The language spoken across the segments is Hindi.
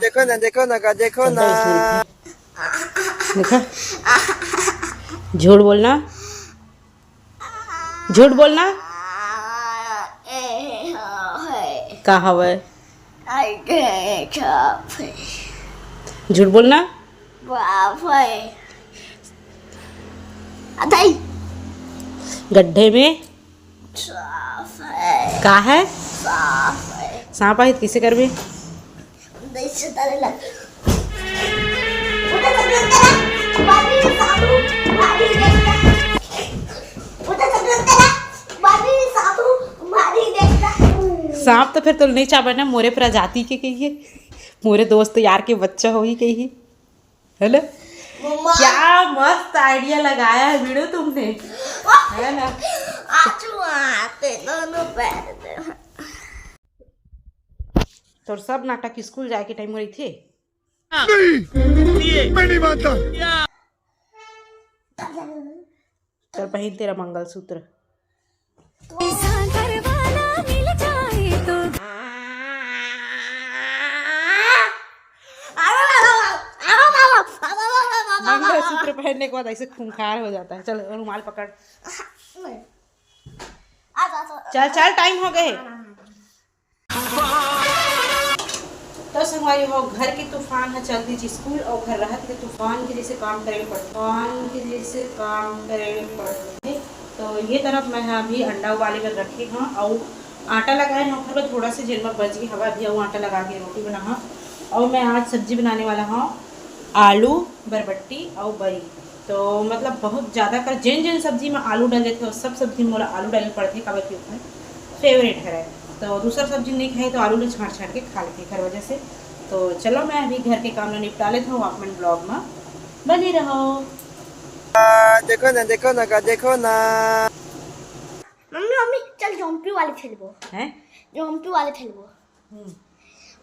देखो ना देखो ना का देखो ना। देखा, झूठ बोलना, झूठ बोलना। का हवे? झूठ बोलना। गड्ढे में का है? सांप है किसे कर भी? सांप तो फिर तो नहीं चाहे ना, मोरे प्रजाति के कहिए, मोरे दोस्त यार के बच्चा हो ही कहिए, है ना? क्या मस्त आइडिया लगाया है वीडियो तुमने, है ना? तो सब नाटक स्कूल जाए के टाइम हो रही थी। नहीं, मैं नहीं मानता। चल पहन तेरा मंगलसूत्र। मंगलसूत्र पहनने के बाद ऐसे खूंखार हो जाता है। चल रुमाल पकड़। चल चल टाइम हो गए। तो संगवारी हो, घर के तूफान है चलती थी स्कूल और घर रहत के तूफान के जैसे काम करे पड़ते। तो ये तरफ मैं अभी अंडा उबाले कर रखी हूँ और आटा लगाए हूँ घर में थोड़ा सा जिनमें बच गई हवा भी और आटा लगा के रोटी बना हूँ। और मैं आज सब्जी बनाने वाला हूँ आलू बरबट्टी और बरी। तो मतलब बहुत ज़्यादा कर जिन सब्जी में आलू डाले थे सब सब्जी में आलू डालने पड़ते काबर के ऊपर फेवरेट है। तो दूसरा सब्जी नहीं खाई तो आलू ने छाँट के खा लेती हर वजह से। तो चलो मैं अभी घर के काम में निपटा लेता हूँ, आप मन ब्लॉग में बनी रहो। देखो ना का देखो ना। मम्मी चल जम्पी वाले खेलबो हैं? जम्पी वाले खेलबो।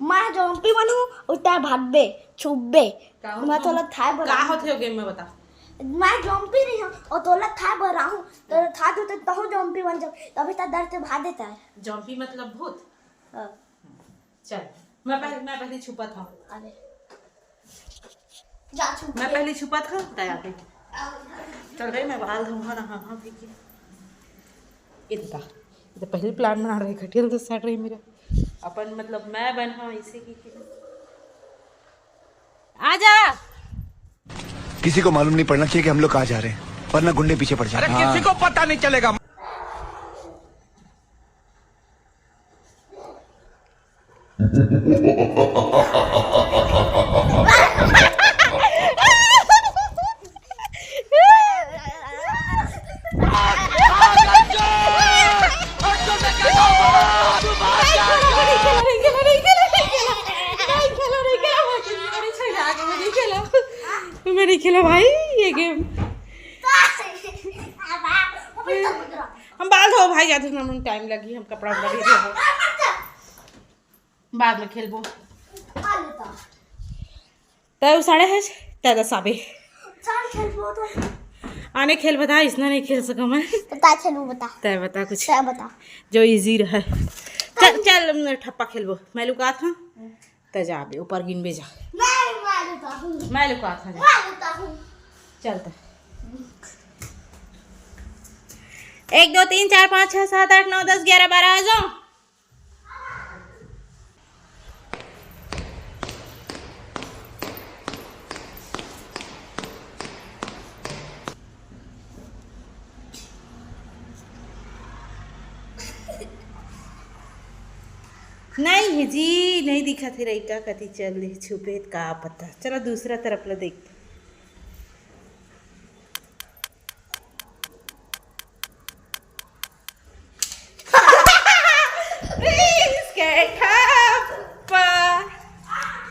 मैं जम्पी बनूं उतना भागबे छुपबे मैं तोला थाय का बरा होथे हो गेम में बता। मैं जम्पी नहीं हूं और तोला थाय बरा हूं तो था तो तहु जम्पी बन जा तभी तो डर से भाग देता है। जम्पी मतलब भूत। हां चल मैं पहले छुपा था। अरे जा छुप मैं पहले छुपा था दया पे। चल रही मैं बाल धोऊंगा ना। हाँ ठीक है। इतना तो पहले प्लान बना रहे खटियल तो सेट रही मेरा अपन मतलब मैं बना इसे की आजा। किसी को मालूम नहीं पड़ना चाहिए कि हम लोग कहाँ जा रहे हैं, वरना गुंडे पीछे पड़ जाएंगे। किसी को पता नहीं चलेगा। मैं नहीं खेला भाई ये गेम। हम बाल धो भाई, ज्यादा ना टाइम लगी, हम कपड़ा लगे बाद में खेलबो। तय साढ़े है तय साबे आने खेल बता, इसना नहीं खेल सका मैं। बता खेलू बता तय बता कुछ तय बता जो इजी रहे। चल चल ठप्पा खेलबो। मैं लुका था तय जाबे ऊपर गिनबे जा। मैं लुका था चलता 1 2 3 4 5 6 7 8 9 10 11 12 आ जाओ। नहीं जी नहीं दिखा थे रही का कति चल छुपे का पता। चलो दूसरा तरफ ला देख।